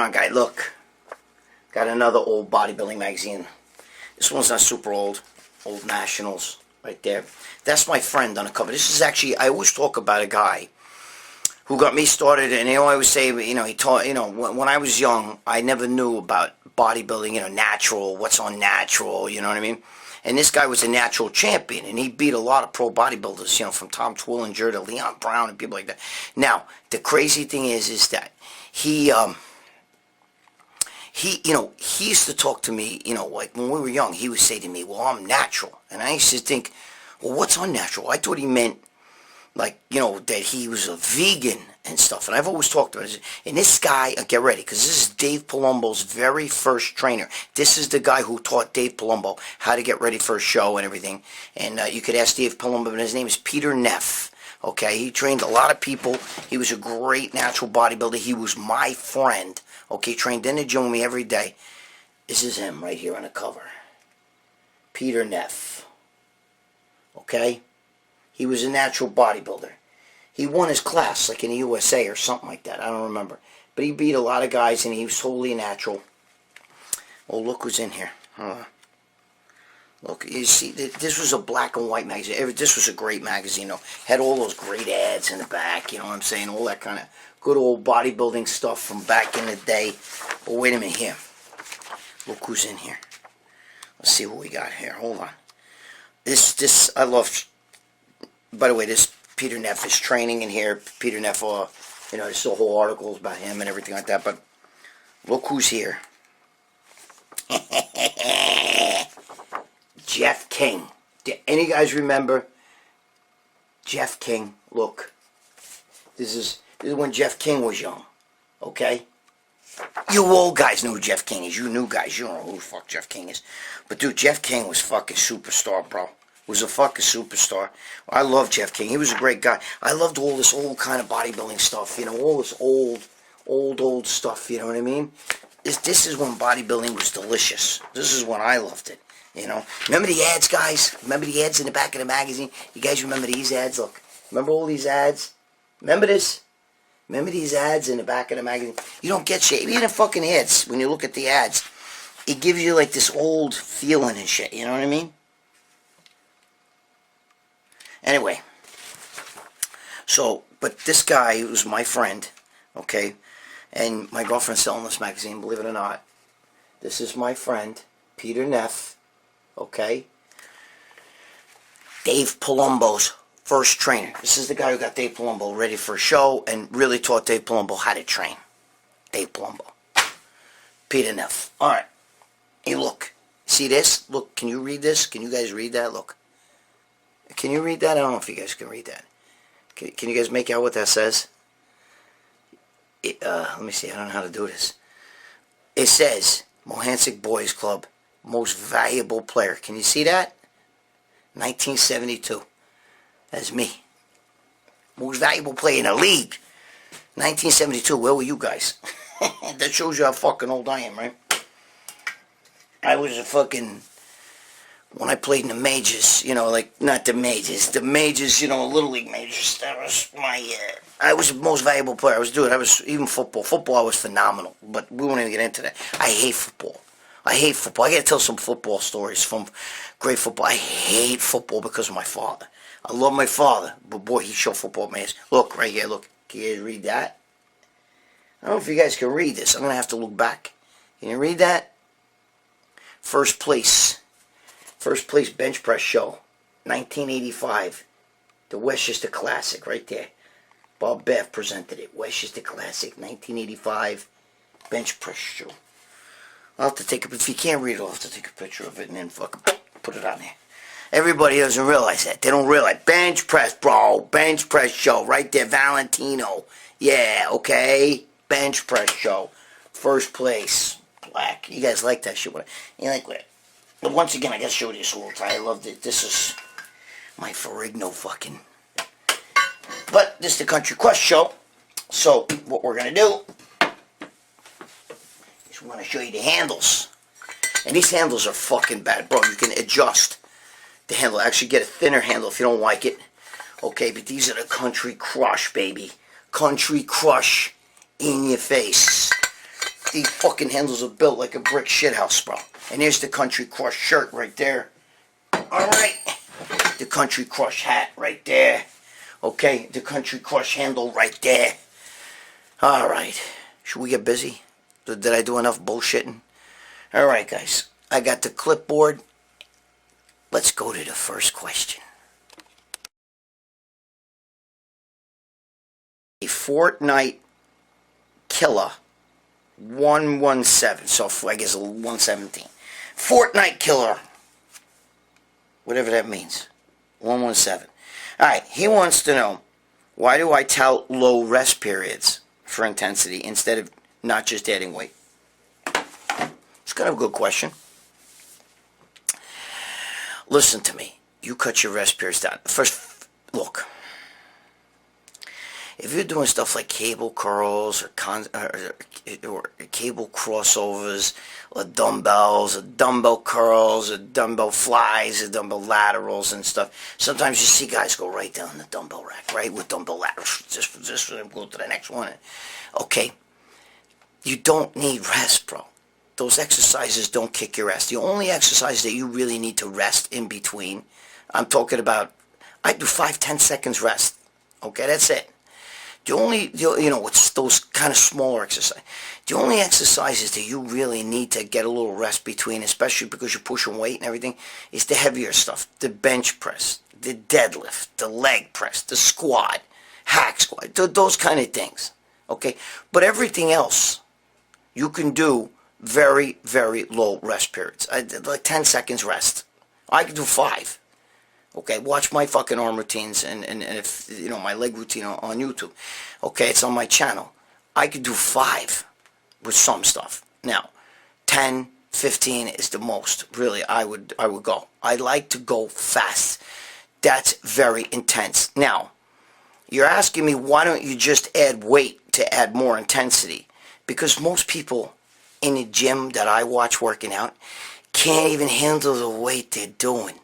on, guy. Look. Got another old bodybuilding magazine. This one's not super old. Old Nationals. Right there. That's my friend on the cover. This is actually, I always talk about a guy who got me started, and I always say, you know, he taught, you know, when I was young, I never knew about bodybuilding, you know, natural, what's on natural, you know what I mean? And this guy was a natural champion, and he beat a lot of pro bodybuilders, you know, from Tom Twillinger to Leon Brown and people like that. Now, the crazy thing is that he, you know, he used to talk to me, you know, like when we were young, he would say to me, well, I'm natural. And I used to think, well, what's unnatural? I thought he meant, like, you know, that he was a vegan and stuff. And I've always talked about it. And this guy, get ready, because this is Dave Palumbo's very first trainer. This is the guy who taught Dave Palumbo how to get ready for a show and everything. And you could ask Dave Palumbo, but his name is Peter Neff. Okay, he trained a lot of people. He was a great natural bodybuilder. He was my friend. Okay, trained in the gym with me every day. This is him right here on the cover. Peter Neff. Okay? He was a natural bodybuilder. He won his class, like in the USA or something like that. I don't remember. But he beat a lot of guys, and he was totally natural. Oh, look who's in here. Look, you see, this was a black and white magazine. This was a great magazine, though. Had all those great ads in the back, you know what I'm saying? All that kind of good old bodybuilding stuff from back in the day. Oh, wait a minute here. Look who's in here. Let's see what we got here. Hold on. This, I love, by the way, this Peter Neff is training in here. Peter Neff, you know, there's the whole articles about him and everything like that, but look who's here. Jeff King. Do any guys remember Jeff King? Look. This is when Jeff King was young. Okay? You old guys know who Jeff King is. You new guys, you don't know who the fuck Jeff King is. But dude, Jeff King was fucking superstar, bro. Was a fucking superstar. I love Jeff King. He was a great guy. I loved all this old kind of bodybuilding stuff, you know, all this old stuff, you know what I mean? This is when bodybuilding was delicious. This is when I loved it, you know? Remember the ads, guys? Remember the ads in the back of the magazine? You guys remember these ads? Look, remember all these ads? Remember this? Remember these ads in the back of the magazine? You don't get shit. Even the fucking ads, when you look at the ads, it gives you like this old feeling and shit, you know what I mean? Anyway, so, but this guy was my friend, okay, and my girlfriend's selling this magazine, believe it or not. This is my friend, Peter Neff, okay, Dave Palumbo's first trainer. This is the guy who got Dave Palumbo ready for a show and really taught Dave Palumbo how to train. Dave Palumbo. Peter Neff. Alright, hey look, see this? Look, can you read this? Can you guys read that? Look. Can you read that? I don't know if you guys can read that. Can you guys make out what that says? Let me see. I don't know how to do this. It says, Mohansic Boys Club, most valuable player. Can you see that? 1972. That's me. Most valuable player in the league. 1972. Where were you guys? That shows you how fucking old I am, right? I was a fucking... When I played in the majors, you know, like, not the majors, you know, Little League majors, that was my, I was the most valuable player. I was, even football. Football, I was phenomenal, but we won't even get into that. I hate football. I gotta tell some football stories from great football. I hate football because of my father. I love my father, but boy, he showed football, man. Look, right here, look. Can you guys read that? I don't know if you guys can read this. I'm gonna have to look back. Can you read that? First place bench press show, 1985. The Westchester Classic, right there. Bob Beff presented it. Westchester Classic, 1985 bench press show. I'll have to take if you can't read it, I'll have to take a picture of it and then fucking put it on there. Everybody doesn't realize that. They don't realize. Bench press, bro. Bench press show, right there. Valentino. Yeah, okay. Bench press show. First place. Black. You guys like that shit. You like what? But once again, I gotta show this a little time. I loved it. This is my Ferrigno fucking. But this is the Country Quest show. So what we're gonna do is we're gonna show you the handles. And these handles are fucking bad, bro. You can adjust the handle. Actually get a thinner handle if you don't like it. Okay, but these are the Country Crush, baby. Country Crush in your face. these fucking handles are built like a brick shithouse, bro. And there's the Country Crush shirt right there. Alright. The Country Crush hat right there. Okay, the Country Crush handle right there. Alright. Should we get busy? Did I do enough bullshitting? Alright, guys. I got the clipboard. Let's go to the first question. A Fortnite Killer 117. So I guess 117. Fortnite Killer. Whatever that means. 117. Alright, he wants to know, why do I tout low rest periods for intensity instead of not just adding weight? It's kind of a good question. Listen to me. You cut your rest periods down. First, look. If you're doing stuff like cable curls or cable crossovers or dumbbells or dumbbell curls or dumbbell flies or dumbbell laterals and stuff, sometimes you see guys go right down the dumbbell rack, right, with dumbbell laterals. Just go to the next one. Okay, you don't need rest, bro. Those exercises don't kick your ass. The only exercise that you really need to rest in between, I'm talking about, I do 5-10 seconds rest. Okay, that's it. The only, you know, it's those kind of smaller exercises. The only exercises that you really need to get a little rest between, especially because you're pushing weight and everything, is the heavier stuff. The bench press, the deadlift, the leg press, the squat, hack squat, those kind of things. Okay? But everything else, you can do very, very low rest periods. Like 10 seconds rest. I can do 5. Okay, watch my fucking arm routines and if, you know, my leg routine on YouTube. Okay, it's on my channel. I could do 5 with some stuff. Now, 10, 15 is the most, really, I would go. I like to go fast. That's very intense. Now, you're asking me, why don't you just add weight to add more intensity? Because most people in the gym that I watch working out can't even handle the weight they're doing.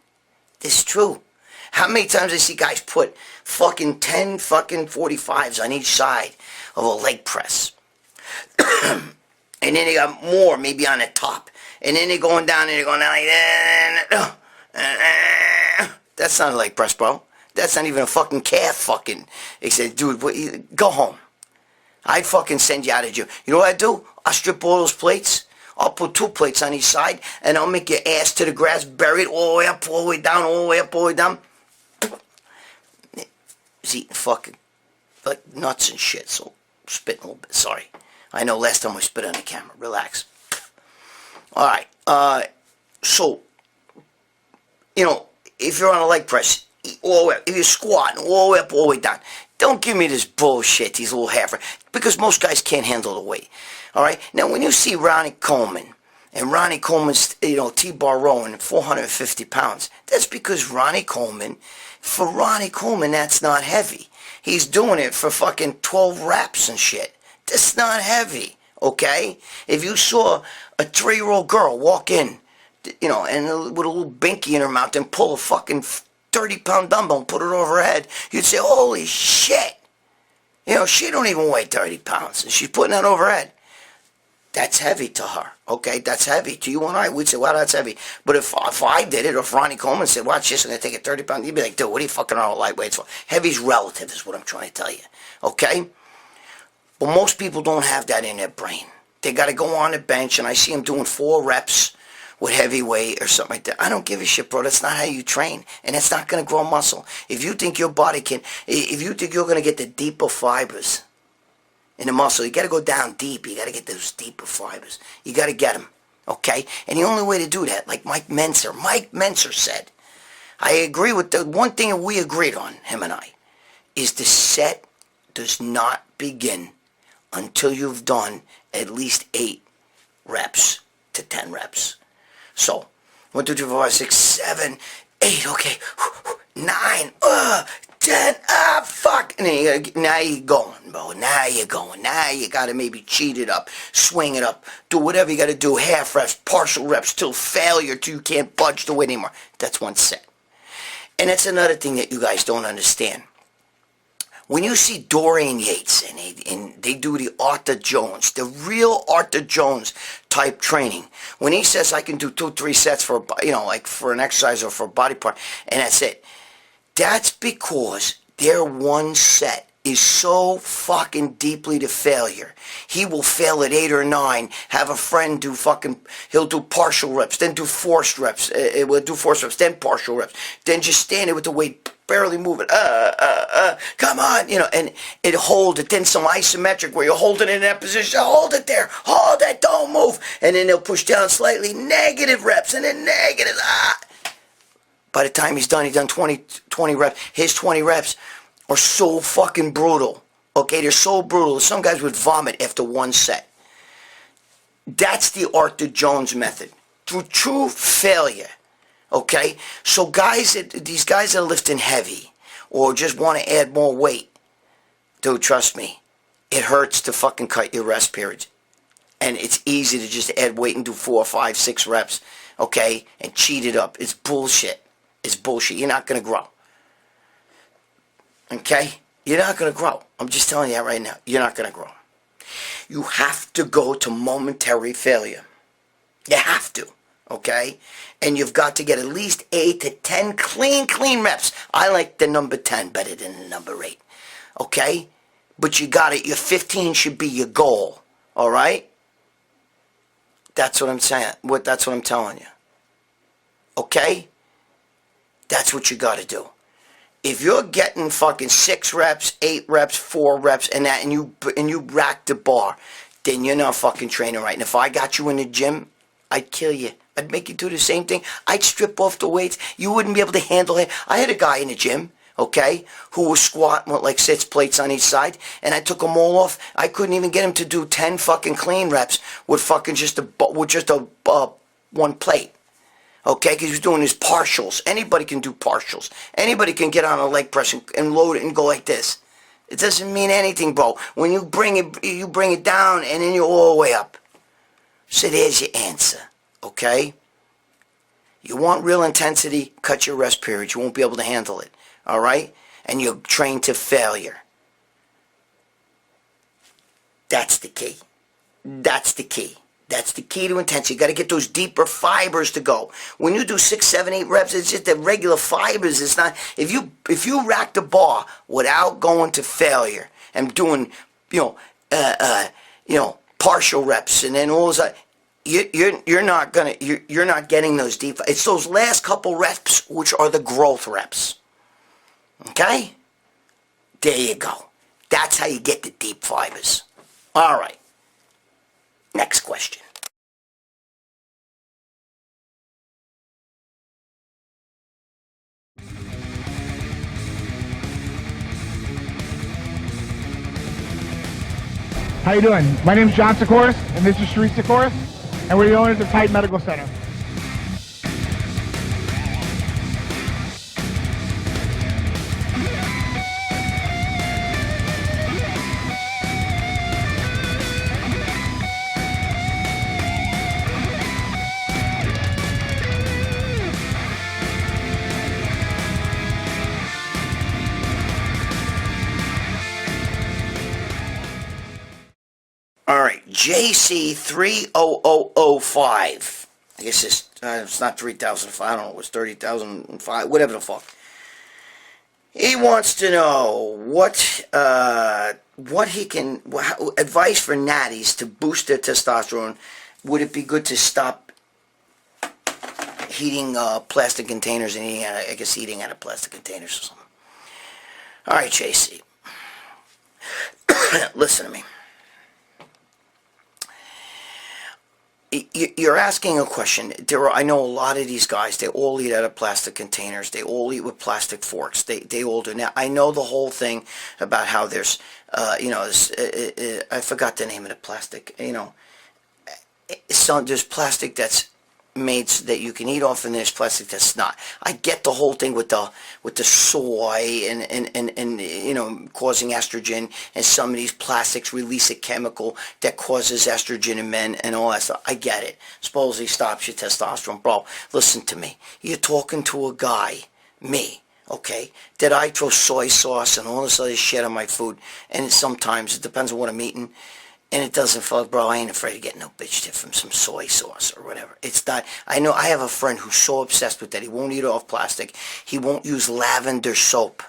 It's true. How many times I see guys put fucking 10 fucking 45s on each side of a leg press. And then they got more maybe on the top. And then they're going down and they're going down like that. That's not a leg press, bro. That's not even a fucking calf fucking. They said, dude, go home. I'd fucking send you out of jail. You know what I do? I'll strip all those plates. I'll put 2 plates on each side, and I'll make your ass to the grass, bury it all the way up, all the way down, all the way up, all the way down. He's eating fucking, like, nuts and shit, so spitting a little bit. Sorry. I know last time I spit on the camera. Relax. Alright, so, you know, if you're on a leg press, all the way up, if you're squatting, all the way up, all the way down, don't give me this bullshit, these little half, because most guys can't handle the weight. Alright, now when you see Ronnie Coleman, and Ronnie Coleman's, you know, T-bar rowing 450 pounds, that's because Ronnie Coleman, for Ronnie Coleman, that's not heavy. He's doing it for fucking 12 reps and shit. That's not heavy, okay? If you saw a 3-year-old girl walk in, you know, and with a little binky in her mouth and pull a fucking 30-pound dumbbell and put it over her head, you'd say, holy shit. You know, she don't even weigh 30 pounds, and she's putting that over her head. That's heavy to her, okay? That's heavy. To you and I, we'd say, well, that's heavy. But if I did it, or if Ronnie Coleman said, watch this, I'm going to take it 30 pounds, you'd be like, dude, what are you fucking on lightweights for? Heavy's relative is what I'm trying to tell you, okay? But most people don't have that in their brain. They got to go on the bench, and I see them doing 4 reps with heavy weight or something like that. I don't give a shit, bro. That's not how you train, and it's not going to grow muscle. If you think your body can, if you think you're going to get the deeper fibers in the muscle, you got to go down deep. You got to get those deeper fibers. You got to get them, okay? And the only way to do that, like Mike Menser said, I agree with the one thing that we agreed on, him and I, is the set does not begin until you've done at least 8 reps to 10 reps. So, 1, 2, 3, 4, 5, 6, 7, 8, okay, 9, 10, fuck. And then now you're going, bro. Now you're going. Now you got to maybe cheat it up, swing it up, do whatever you got to do, half reps, partial reps, till failure, till you can't budge the weight anymore. That's 1 set. And that's another thing that you guys don't understand. When you see Dorian Yates and they do the Arthur Jones, the real Arthur Jones type training, when he says I can do 2-3 sets for, like for an exercise or for a body part, and that's it, that's because their one set is so fucking deeply to failure. He will fail at 8 or 9, have a friend do he'll do partial reps, then do forced reps, we'll do forced reps, then partial reps, then just stand there with the weight, barely moving, come on, and it hold it, then some isometric where you're holding it in that position, hold it there, hold it, don't move, and then they'll push down slightly, negative reps, and then negative, By the time he's done 20 reps, his 20 reps are so fucking brutal. Okay, they're so brutal. Some guys would vomit after one set. That's the Arthur Jones method. Through true failure. Okay? So these guys that are lifting heavy or just want to add more weight, dude, trust me, it hurts to fucking cut your rest periods. And it's easy to just add weight and do 4, 5, 6 reps, okay, and cheat it up. It's bullshit. It's bullshit. You're not going to grow. Okay? You're not going to grow. I'm just telling you that right now. You're not going to grow. You have to go to momentary failure. You have to. Okay? And you've got to get at least 8 to 10 clean reps. I like the number 10 better than the number 8. Okay? But you got it. Your 15 should be your goal. All right? That's what I'm saying. That's what I'm telling you. Okay? That's what you got to do. If you're getting fucking 6 reps, 8 reps, 4 reps, and you rack the bar, then you're not fucking training right. And if I got you in the gym, I'd kill you. I'd make you do the same thing. I'd strip off the weights. You wouldn't be able to handle it. I had a guy in the gym, okay, who was squatting with like 6 plates on each side, and I took them all off. I couldn't even get him to do 10 fucking clean reps with fucking just one plate. Okay, because he was doing his partials. Anybody can do partials. Anybody can get on a leg press and load it and go like this. It doesn't mean anything, bro. When you bring it down and then you're all the way up. So there's your answer, okay? You want real intensity, cut your rest periods. You won't be able to handle it, all right? And you're trained to failure. That's the key. That's the key. That's the key to intensity. You got to get those deeper fibers to go. When you do 6, 7, 8 reps, it's just the regular fibers. It's not. If you rack the bar without going to failure and doing, partial reps and then all that, you're not getting those deep. It's those last couple reps which are the growth reps. Okay? There you go. That's how you get the deep fibers. All right. Next question. How you doing? My name is John Sikoris, and this is Sharice Sikoris, and we're the owners of Titan Medical Center. All right, JC30005. I guess it's not 3,005. I don't know. It was 30,005. Whatever the fuck. He wants to know what he can advice for natties to boost their testosterone. Would it be good to stop heating plastic containers and eating out of plastic containers or something? All right, JC. Listen to me. You're asking a question. I know a lot of these guys, they all eat out of plastic containers. They all eat with plastic forks. They all do. Now, I know the whole thing about how there's, I forgot the name of the plastic. There's plastic that's made so that you can eat off, and there's plastic that's not. I get the whole thing with the soy and causing estrogen, and some of these plastics release a chemical that causes estrogen in men and all that stuff. I get it. Supposedly stops your testosterone. Bro, listen to me. You're talking to a guy, me, Okay, that I throw soy sauce and all this other shit on my food, and sometimes it depends on what I'm eating, and it doesn't feel, bro, I ain't afraid of getting no bitch tip from some soy sauce or whatever. It's not, I know I have a friend who's so obsessed with that, he won't eat off plastic, he won't use lavender soap,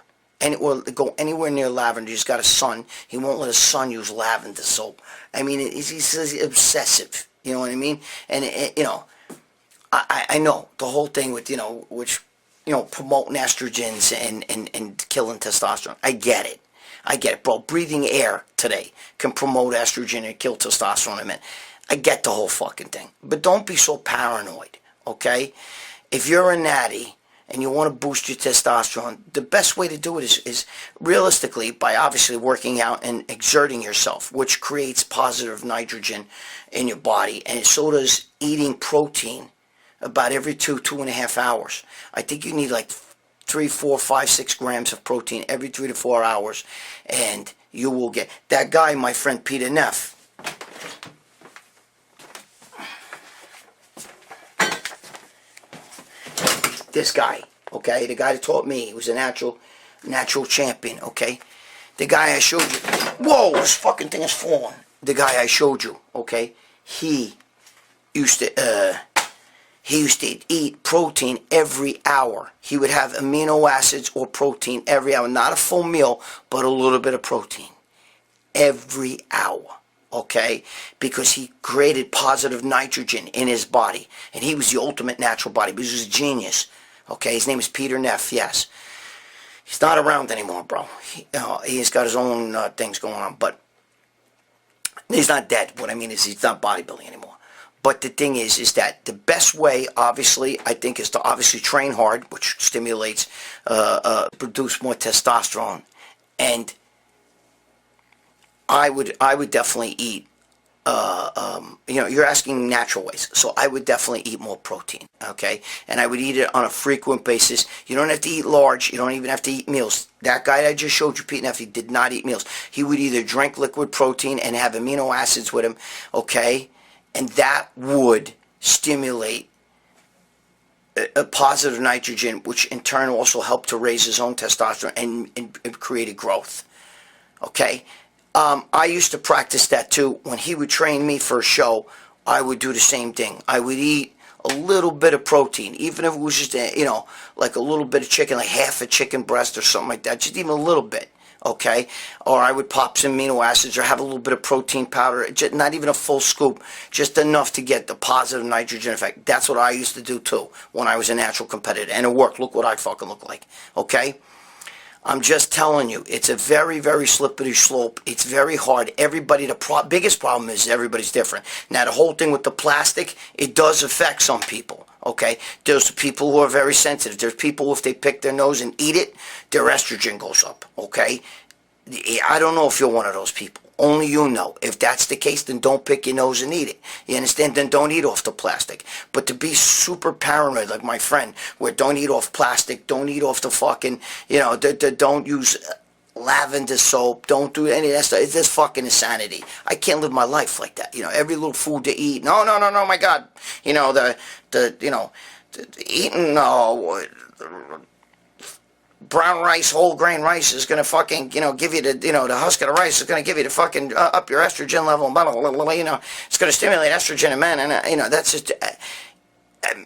or go anywhere near lavender. He's got a son, he won't let his son use lavender soap. I mean, he's obsessive, you know what I mean? And, you know, I know the whole thing with, you know, which, you know, promoting estrogens and killing testosterone. I get it, bro. Breathing air today can promote estrogen and kill testosterone. I get the whole fucking thing. But don't be so paranoid, okay? If you're a natty and you want to boost your testosterone, the best way to do it is realistically by obviously working out and exerting yourself, which creates positive nitrogen in your body. And so does eating protein about every 2.5 hours. I think you need like 3, 4, 5, 6 grams of protein every 3 to 4 hours, and you will get that guy, my friend Peter Neff. This guy, okay, the guy that taught me, he was a natural champion, okay. The guy I showed you. Whoa, this fucking thing is falling. The guy I showed you, okay, he used to eat protein every hour. He would have amino acids or protein every hour. Not a full meal, but a little bit of protein every hour, okay? Because he created positive nitrogen in his body. And he was the ultimate natural body. He was a genius, okay? His name is Peter Neff, yes. He's not around anymore, bro. He's got his own things going on. But he's not dead. What I mean is he's not bodybuilding anymore. But the thing is that the best way, obviously, I think, is to obviously train hard, which stimulates, produce more testosterone. And I would definitely eat, you know, you're asking natural ways. So I would definitely eat more protein, okay? And I would eat it on a frequent basis. You don't have to eat large. You don't even have to eat meals. That guy I just showed you, Pete Neff, he did not eat meals. He would either drink liquid protein and have amino acids with him, okay? And that would stimulate a positive nitrogen, which in turn also helped to raise his own testosterone and create a growth. Okay? I used to practice that too. When he would train me for a show, I would do the same thing. I would eat a little bit of protein, even if it was just, you know, like a little bit of chicken, like half a chicken breast or something like that, just even a little bit. Okay, or I would pop some amino acids or have a little bit of protein powder, just not even a full scoop, just enough to get the positive nitrogen effect. That's what I used to do too when I was a natural competitor, and it worked. Look what I fucking look like. Okay, I'm just telling you, it's a very, very slippery slope. It's very hard. Everybody, the biggest problem is everybody's different. Now, the whole thing with the plastic, it does affect some people. Okay, there's people who are very sensitive. There's people, if they pick their nose and eat it, their estrogen goes up. Okay, I don't know if you're one of those people. Only you know. If that's the case, then don't pick your nose and eat it. You understand? Then don't eat off the plastic. But to be super paranoid, like my friend, where don't eat off plastic, don't eat off the fucking, you know, don't use lavender soap, don't do any of that stuff. It's just fucking insanity. I can't live my life like that. You know, every little food to eat. No, my God. You know, eating brown rice, whole grain rice is going to fucking, you know, give you the, you know, the husk of the rice is going to give you the fucking, up your estrogen level, blah, blah, blah, blah, you know, it's going to stimulate estrogen in men, and, you know, that's just,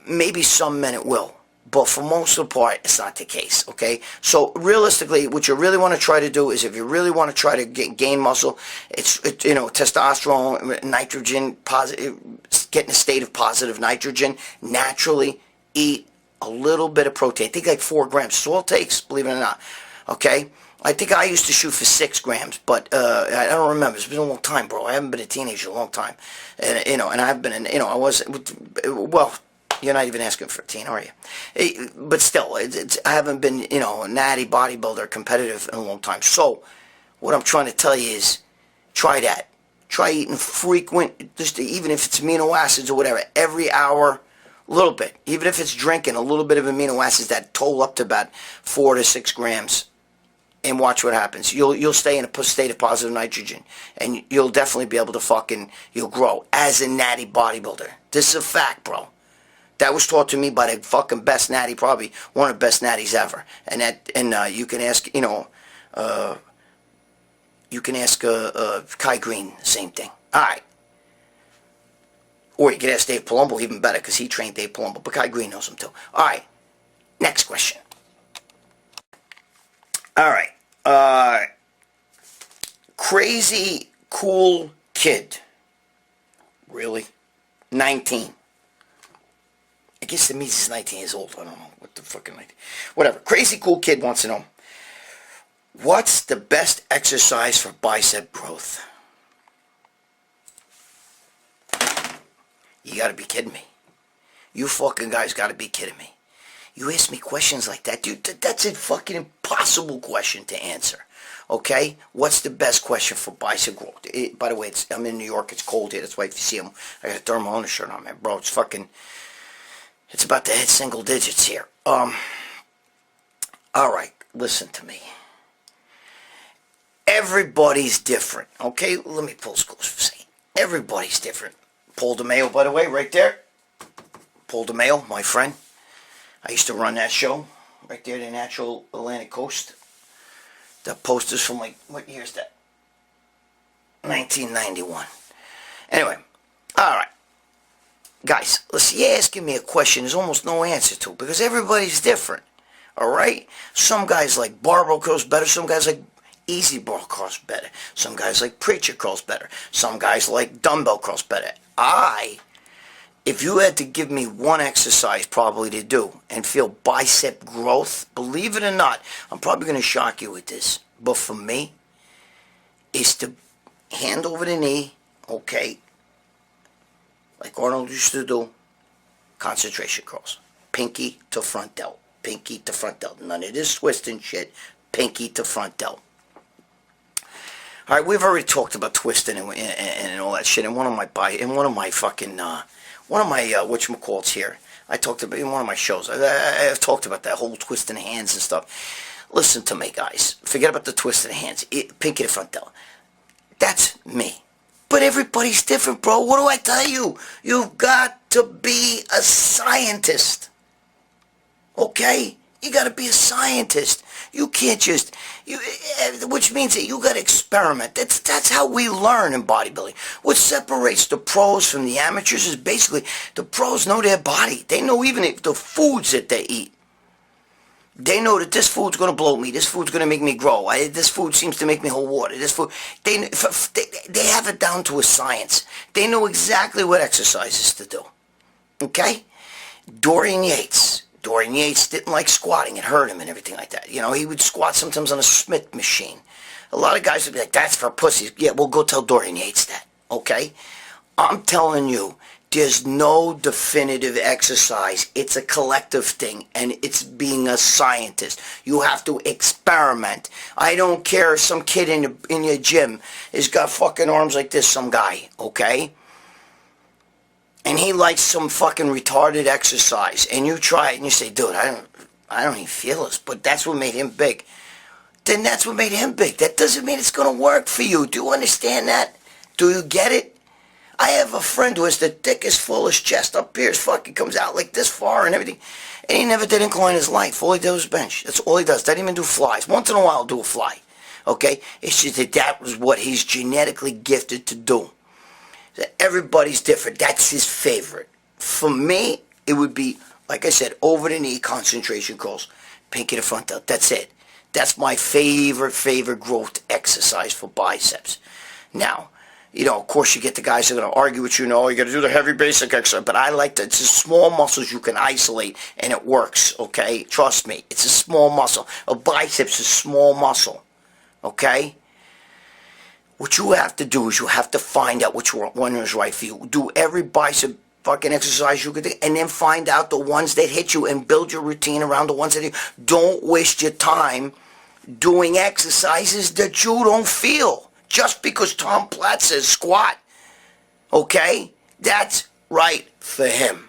maybe some men it will. But for most of the part, it's not the case, okay? So realistically, what you really want to try to do is if you really want to try to gain muscle, it's you know, testosterone, nitrogen, positive, get in a state of positive nitrogen, naturally eat a little bit of protein. I think like 4 grams. That's all it takes, believe it or not, okay? I think I used to shoot for 6 grams, but I don't remember. It's been a long time, bro. I haven't been a teenager a long time. And, you know, and I've been, you know, I was, well, you're not even asking for a teen, are you? But still, I haven't been, you know, a natty bodybuilder, competitive in a long time. So, what I'm trying to tell you is, try that. Try eating frequent, just even if it's amino acids or whatever, every hour, a little bit. Even if it's drinking a little bit of amino acids that total up to about 4 to 6 grams. And watch what happens. You'll stay in a state of positive nitrogen. And you'll definitely be able to fucking, you'll grow as a natty bodybuilder. This is a fact, bro. That was taught to me by the fucking best natty, probably one of the best natties ever. And you can ask, Kai Green, same thing. All right. Or you can ask Dave Palumbo, even better, because he trained Dave Palumbo. But Kai Green knows him too. All right. Next question. All right. Crazy cool kid. Really? 19. I guess that means he's 19 years old. I don't know. What the fucking 19? Whatever. Crazy cool kid wants to know, what's the best exercise for bicep growth? You gotta be kidding me. You fucking guys gotta be kidding me. You ask me questions like that, dude, that's a fucking impossible question to answer. Okay? What's the best question for bicep growth? By the way, I'm in New York, it's cold here, that's why if you see him, I got a thermal undershirt on, man, bro, it's about to hit single digits here. Alright, listen to me. Everybody's different, okay? Let me pull this close for a second. Everybody's different. Paul DeMeo, by the way, right there. Paul DeMeo, my friend. I used to run that show right there, the Natural Atlantic Coast. The posters from, like, what year is that? 1991. Anyway, all right. Guys, listen, you're asking me a question there's almost no answer to, because everybody's different, all right? Some guys like barbell curls better. Some guys like easy bar curls better. Some guys like preacher curls better. Some guys like dumbbell curls better. If you had to give me one exercise probably to do and feel bicep growth, believe it or not, I'm probably going to shock you with this, but for me, is to hand over the knee, okay, like Arnold used to do, concentration curls. Pinky to front delt. Pinky to front delt. None of this twisting shit. Pinky to front delt. All right, we've already talked about twisting and all that shit in one of my whatchamacallits here. I talked about in one of my shows. I've talked about that whole twisting hands and stuff. Listen to me, guys. Forget about the twisting hands. Pinky to front delt. That's me. But everybody's different, bro. What do I tell you? You've got to be a scientist. Okay? You got to be a scientist. You can't just, which means that you got to experiment. That's how we learn in bodybuilding. What separates the pros from the amateurs is basically the pros know their body. They know even the foods that they eat. They know that this food's going to bloat me. This food's going to make me grow. This food seems to make me hold water. This food, they have it down to a science. They know exactly what exercises to do. Okay? Dorian Yates didn't like squatting. It hurt him and everything like that. You know, he would squat sometimes on a Smith machine. A lot of guys would be like, that's for pussies. Yeah, well, go tell Dorian Yates that. Okay? I'm telling you, there's no definitive exercise. It's a collective thing, and it's being a scientist. You have to experiment. I don't care if some kid in your gym has got fucking arms like this, some guy, okay? And he likes some fucking retarded exercise, and you try it, and you say, dude, I don't even feel this, but that's what made him big. Then that's what made him big. That doesn't mean it's going to work for you. Do you understand that? Do you get it? I have a friend who has the thickest, fullest chest up here. His fucking comes out like this far and everything. And he never did incline in his life. All he did was bench. That's all he does. Doesn't even do flies. Once in a while, he'll do a fly. Okay? It's just that was what he's genetically gifted to do. So everybody's different. That's his favorite. For me, it would be, like I said, over the knee concentration curls. Pinky to front delt. That's it. That's my favorite growth exercise for biceps. Now, you know, of course you get the guys that are going to argue with you, no, you got to do the heavy basic exercise, but I like that. It's the small muscles you can isolate, and it works, okay? Trust me, it's a small muscle. A biceps is a small muscle, okay? What you have to do is you have to find out which one is right for you. Do every bicep fucking exercise you could do, and then find out the ones that hit you and build your routine around the ones that hit you. Don't waste your time doing exercises that you don't feel. Just because Tom Platt says squat, okay? That's right for him,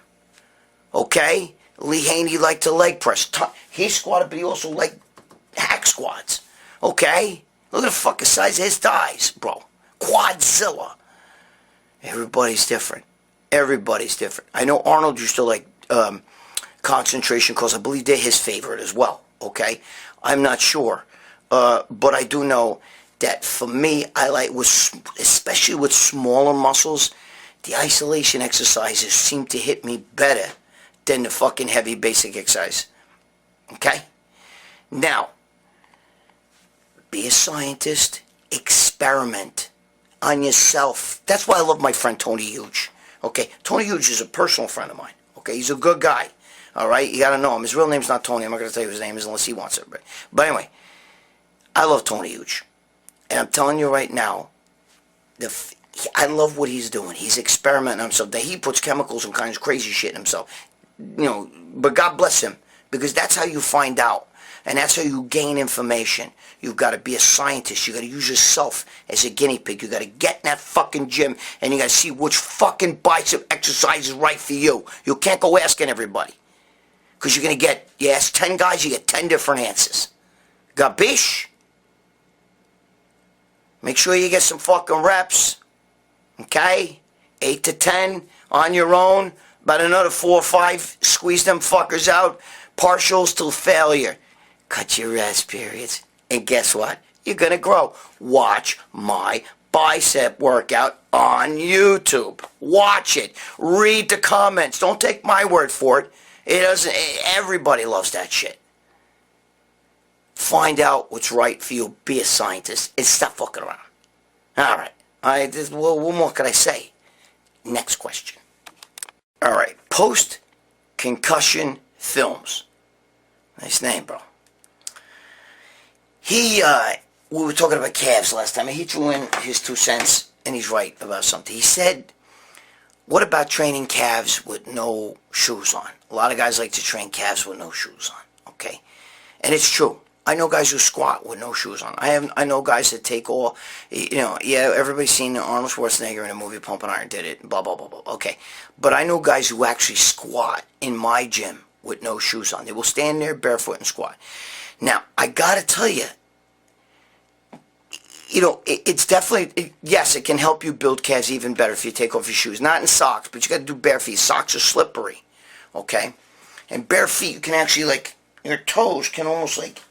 okay? Lee Haney liked to leg press. He squatted, but he also liked hack squats, okay? Look at the fucking size of his thighs, bro. Quadzilla. Everybody's different. Everybody's different. I know Arnold used to like concentration course. I believe they're his favorite as well, okay? I'm not sure. But I do know that for me, I like, especially with smaller muscles, the isolation exercises seem to hit me better than the fucking heavy basic exercise. Okay? Now, be a scientist, experiment on yourself. That's why I love my friend Tony Huge. Okay? Tony Huge is a personal friend of mine. Okay? He's a good guy. All right? You got to know him. His real name's not Tony. I'm not going to tell you his name is unless he wants it. But anyway, I love Tony Huge. And I'm telling you right now, I love what he's doing. He's experimenting on himself. He puts chemicals and kinds of crazy shit in himself. You know, but God bless him. Because that's how you find out. And that's how you gain information. You've got to be a scientist. You got to use yourself as a guinea pig. You got to get in that fucking gym and you got to see which fucking bicep exercise is right for you. You can't go asking everybody. Because you're going to get, you ask 10 guys, you get 10 different answers. Gabish? Make sure you get some fucking reps. Okay? 8 to 10 on your own. About another 4 or 5. Squeeze them fuckers out. Partials till failure. Cut your rest periods. And guess what? You're going to grow. Watch my bicep workout on YouTube. Watch it. Read the comments. Don't take my word for it. It doesn't. Everybody loves that shit. Find out what's right for you. Be a scientist and stop fucking around. All right. What more could I say? Next question. All right. Post-concussion films. Nice name, bro. We were talking about calves last time, and he threw in his 2 cents, and he's right about something. He said, what about training calves with no shoes on? A lot of guys like to train calves with no shoes on, okay? And it's true. I know guys who squat with no shoes on. I know guys that take all, yeah, everybody's seen Arnold Schwarzenegger in a movie, Pumping Iron did it, blah, blah, blah, blah, okay. But I know guys who actually squat in my gym with no shoes on. They will stand there barefoot and squat. Now, I gotta tell you, it's definitely, yes, it can help you build calves even better if you take off your shoes. Not in socks, but you gotta do bare feet. Socks are slippery, okay? And bare feet, you can actually, like, your toes can almost, like,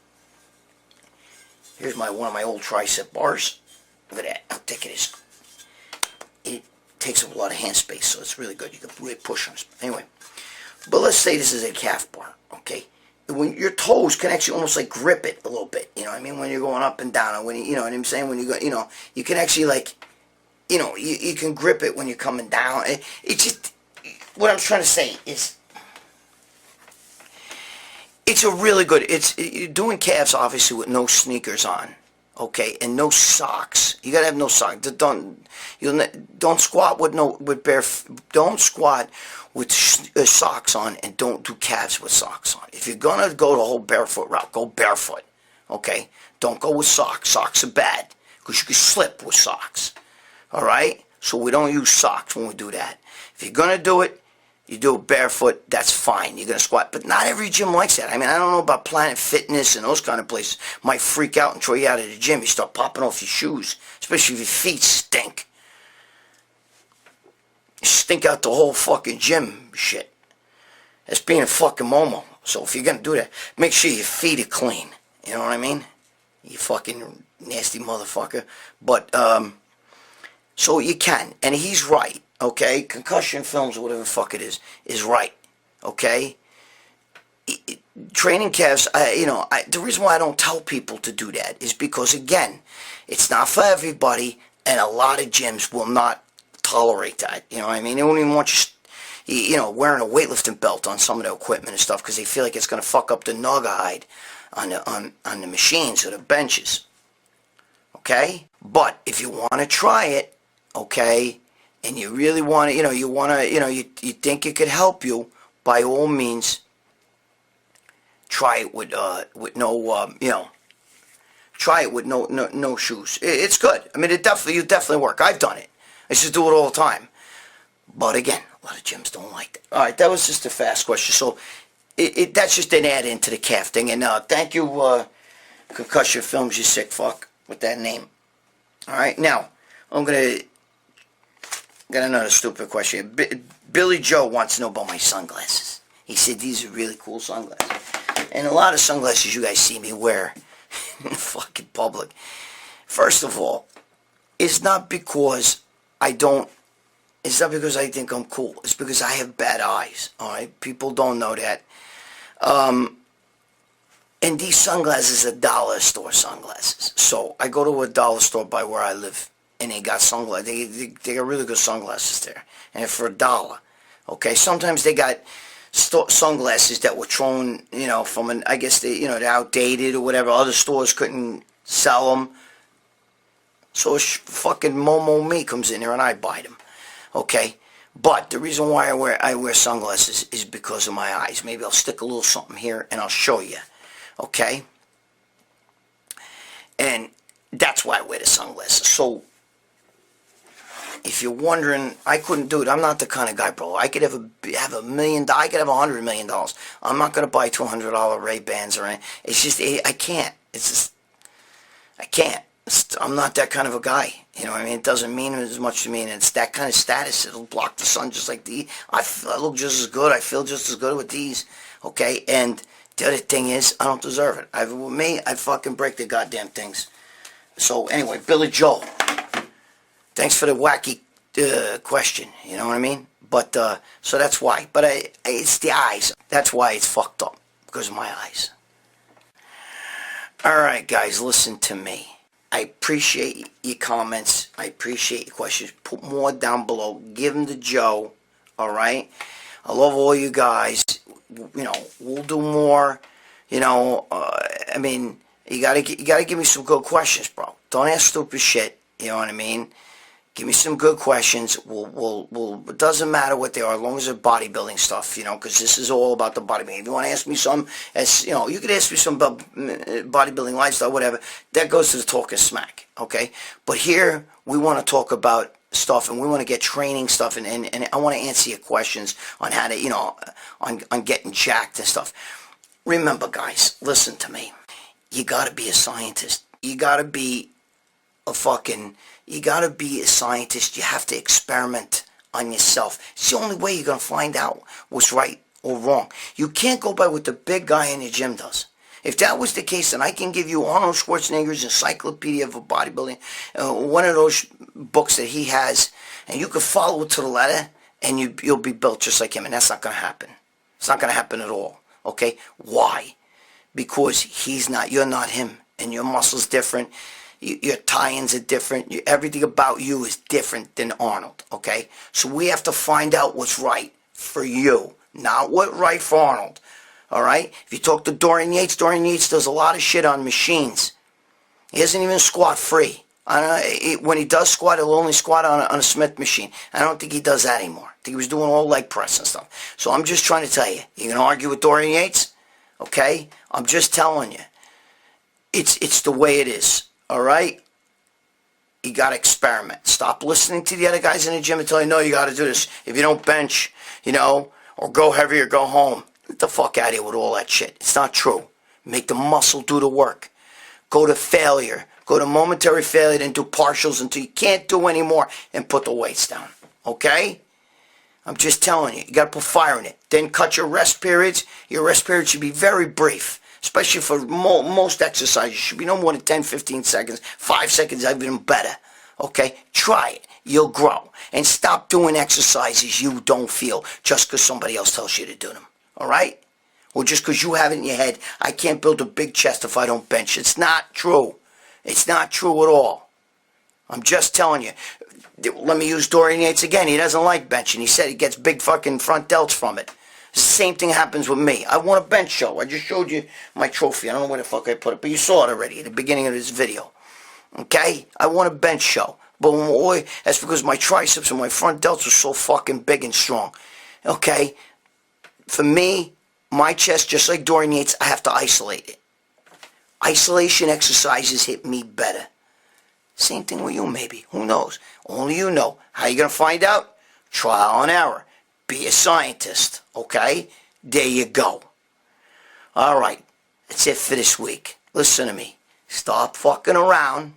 here's one of my old tricep bars. Look at that, how thick it is. It takes up a lot of hand space, so it's really good. You can really push on it. Anyway, but let's say this is a calf bar, okay? When your toes can actually almost like grip it a little bit, you know what I mean? When you're going up and down, or when you know what I'm saying? When you go, you can actually like, you can grip it when you're coming down. It just, what I'm trying to say is, it's a really good, you're doing calves obviously with no sneakers on, okay, and no socks. You gotta have no socks. Don't squat don't squat with socks on, and don't do calves with socks on. If you're gonna go the whole barefoot route, go barefoot, okay? Don't go with socks. Socks are bad, because you can slip with socks, all right? So we don't use socks when we do that. If you're gonna do it, you do it barefoot, that's fine. You're going to squat. But not every gym likes that. I mean, I don't know about Planet Fitness and those kind of places. Might freak out and throw you out of the gym. You start popping off your shoes, especially if your feet stink. You stink out the whole fucking gym shit. That's being a fucking Momo. So if you're going to do that, make sure your feet are clean. You know what I mean? You fucking nasty motherfucker. But, so you can. And he's right. Okay, concussion films or whatever the fuck it is right. Okay, training calves. The reason why I don't tell people to do that is because, again, it's not for everybody, and a lot of gyms will not tolerate that. You know what I mean? They won't even want you, wearing a weightlifting belt on some of the equipment and stuff because they feel like it's going to fuck up the naga hide on the machines or the benches. Okay, but if you want to try it, okay. And you really want to, you think it could help you, by all means, try it with no shoes. It's good. I mean, you definitely work. I've done it. I used to do it all the time. But again, a lot of gyms don't like that. All right, that was just a fast question. So that's just an add into the calf thing. And thank you, Concussion Films, you sick fuck, with that name. All right, now I'm gonna. Got another stupid question. Billy Joe wants to know about my sunglasses. He said, these are really cool sunglasses. And a lot of sunglasses you guys see me wear in the fucking public. First of all, it's not because I think I'm cool. It's because I have bad eyes, alright? People don't know that. And these sunglasses are dollar store sunglasses. So I go to a dollar store by where I live, and they got sunglasses. They got really good sunglasses there, and for $1. Okay, sometimes they got sunglasses that were thrown, from I guess they're outdated or whatever. Other stores couldn't sell them, so fucking Momo me comes in there and I buy them. Okay, but the reason why I wear sunglasses is because of my eyes. Maybe I'll stick a little something here and I'll show you. Okay, and that's why I wear the sunglasses. So if you're wondering, I couldn't do it. I'm not the kind of guy, bro. I could have $1 million. I could have $100 million. I'm not gonna buy $200 Ray-Bans or anything. It's just I can't. It's just I can't. I'm not that kind of a guy. You know what I mean? It doesn't mean as much to me, and it's that kind of status. It'll block the sun just like I look just as good. I feel just as good with these. Okay, and the other thing is, I don't deserve it. With me, I fucking break the goddamn things. So anyway, Billy Joe, thanks for the wacky question. You know what I mean? But so that's why. But it's the eyes. That's why it's fucked up, because of my eyes. All right, guys, listen to me. I appreciate your comments. I appreciate your questions. Put more down below. Give them to Joe. All right? I love all you guys. We'll do more. I mean, you gotta give me some good questions, bro. Don't ask stupid shit. You know what I mean? Give me some good questions. It doesn't matter what they are, as long as they're bodybuilding stuff, because this is all about the bodybuilding. If you want to ask me some, you could ask me some about bodybuilding lifestyle, whatever. That goes to the talking smack, okay? But here, we want to talk about stuff, and we want to get training stuff, and I want to answer your questions on how to, on getting jacked and stuff. Remember, guys, listen to me. You got to be a scientist. You got to be a scientist. You have to experiment on yourself. It's the only way you're going to find out what's right or wrong. You can't go by what the big guy in the gym does. If that was the case, then I can give you Arnold Schwarzenegger's Encyclopedia of Bodybuilding, one of those books that he has, and you can follow it to the letter, and you'll be built just like him, and that's not going to happen. It's not going to happen at all, okay? Why? Because you're not him, and your muscle's different. Your tie-ins are different. Everything about you is different than Arnold, okay? So we have to find out what's right for you, not what's right for Arnold, all right? If you talk to Dorian Yates does a lot of shit on machines. He doesn't even squat free. When he does squat, he'll only squat on a Smith machine. I don't think he does that anymore. I think he was doing all leg press and stuff. So I'm just trying to tell you. You going to argue with Dorian Yates? Okay? I'm just telling you. It's the way it is. All right? You got to experiment. Stop listening to the other guys in the gym and tell you, no, you got to do this. If you don't bench, or go heavy or go home. Get the fuck out of here with all that shit. It's not true. Make the muscle do the work. Go to failure. Go to momentary failure, then do partials until you can't do anymore and put the weights down. Okay? I'm just telling you. You got to put fire in it. Then cut your rest periods. Your rest periods should be very brief. Especially for most exercises. It should be no more than 10, 15 seconds. 5 seconds, even better. Okay? Try it. You'll grow. And stop doing exercises you don't feel just because somebody else tells you to do them. Alright? Or just because you have it in your head, I can't build a big chest if I don't bench. It's not true. It's not true at all. I'm just telling you. Let me use Dorian Yates again. He doesn't like benching. He said he gets big fucking front delts from it. The same thing happens with me. I won a bench show. I just showed you my trophy. I don't know where the fuck I put it, but you saw it already at the beginning of this video. Okay? I won a bench show. But that's because my triceps and my front delts are so fucking big and strong. Okay? For me, my chest, just like Dorian Yates, I have to isolate it. Isolation exercises hit me better. Same thing with you, maybe. Who knows? Only you know. How you going to find out? Trial and error. Be a scientist, okay? There you go. All right. That's it for this week. Listen to me. Stop fucking around.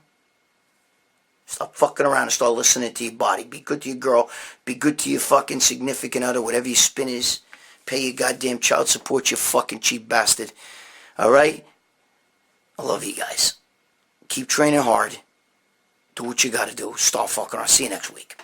Stop fucking around and start listening to your body. Be good to your girl. Be good to your fucking significant other, whatever your spin is. Pay your goddamn child support, you fucking cheap bastard. Alright? I love you guys. Keep training hard. Do what you gotta do. Start fucking. I'll see you next week.